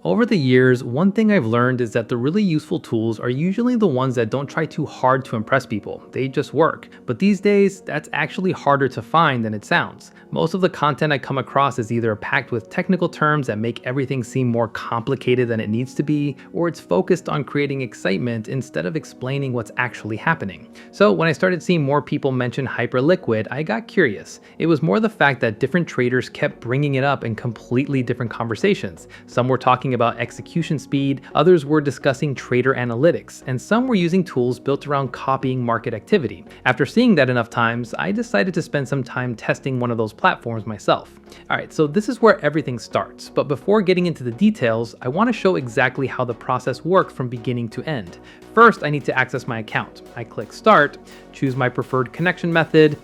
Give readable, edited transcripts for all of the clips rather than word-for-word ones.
Over the years, one thing I've learned is that the really useful tools are usually the ones that don't try too hard to impress people. They just work. But these days, that's actually harder to find than it sounds. Most of the content I come across is either packed with technical terms that make everything seem more complicated than it needs to be, or it's focused on creating excitement instead of explaining what's actually happening. So when I started seeing more people mention Hyperliquid, I got curious. It was more the fact that different traders kept bringing it up in completely different conversations. Some were talking about execution speed, others were discussing trader analytics, and some were using tools built around copying market activity. After seeing that enough times, I decided to spend some time testing one of those platforms myself. Alright, so this is where everything starts, but before getting into the details, I want to show exactly how the process works from beginning to end. First, I need to access my account. I click Start, choose my preferred connection method,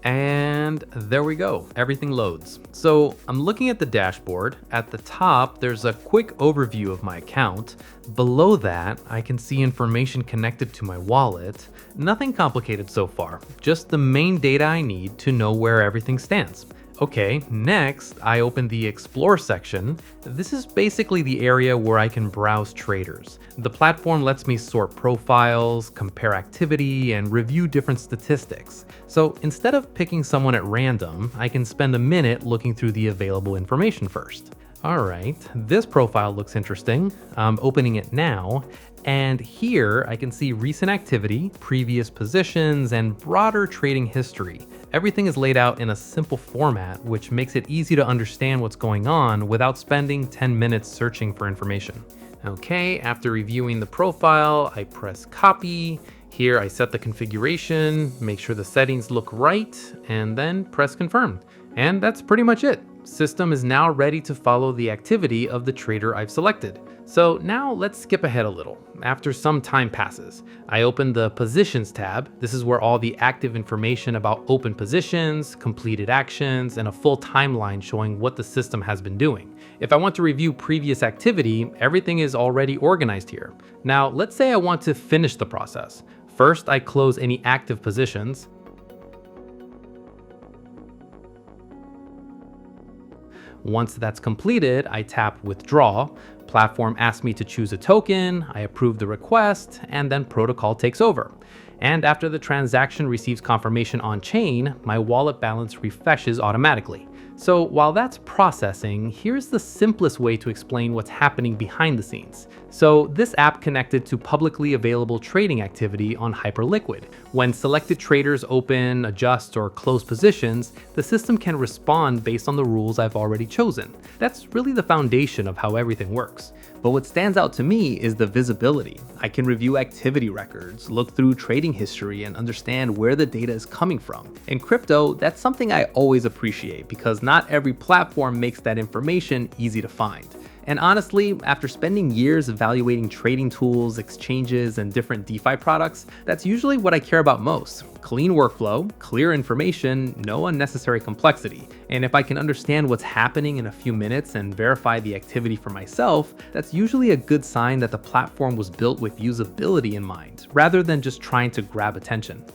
and there we go, everything loads. So I'm looking at the dashboard. At the top, there's a quick overview of my account. Below that, I can see information connected to my wallet. Nothing complicated so far, just the main data I need to know where everything stands. Okay, next I open the Explore section. This is basically the area where I can browse traders. The platform lets me sort profiles, compare activity, and review different statistics. So instead of picking someone at random, I can spend a minute looking through the available information first. Alright, this profile looks interesting. I'm opening it now, and here I can see recent activity, previous positions, and broader trading history. Everything is laid out in a simple format, which makes it easy to understand what's going on without spending 10 minutes searching for information. Okay, after reviewing the profile, I press copy. Here I set the configuration, make sure the settings look right, and then press confirm. And that's pretty much it. System is now ready to follow the activity of the trader I've selected. So now let's skip ahead a little. After some time passes, I open the Positions tab. This is where all the active information about open positions, completed actions, and a full timeline showing what the system has been doing. If I want to review previous activity, everything is already organized here. Now, let's say I want to finish the process. First, I close any active positions. Once that's completed, I tap Withdraw. Platform asks me to choose a token, I approve the request, and then protocol takes over. And after the transaction receives confirmation on chain, my wallet balance refreshes automatically. So while that's processing, here's the simplest way to explain what's happening behind the scenes. So this app connected to publicly available trading activity on Hyperliquid. When selected traders open, adjust, or close positions, the system can respond based on the rules I've already chosen. That's really the foundation of how everything works. But what stands out to me is the visibility. I can review activity records, look through trading history, and understand where the data is coming from. In crypto, that's something I always appreciate because not every platform makes that information easy to find. And honestly, after spending years evaluating trading tools, exchanges, and different DeFi products, that's usually what I care about most. Clean workflow, clear information, no unnecessary complexity. And if I can understand what's happening in a few minutes and verify the activity for myself, that's usually a good sign that the platform was built with usability in mind, rather than just trying to grab attention.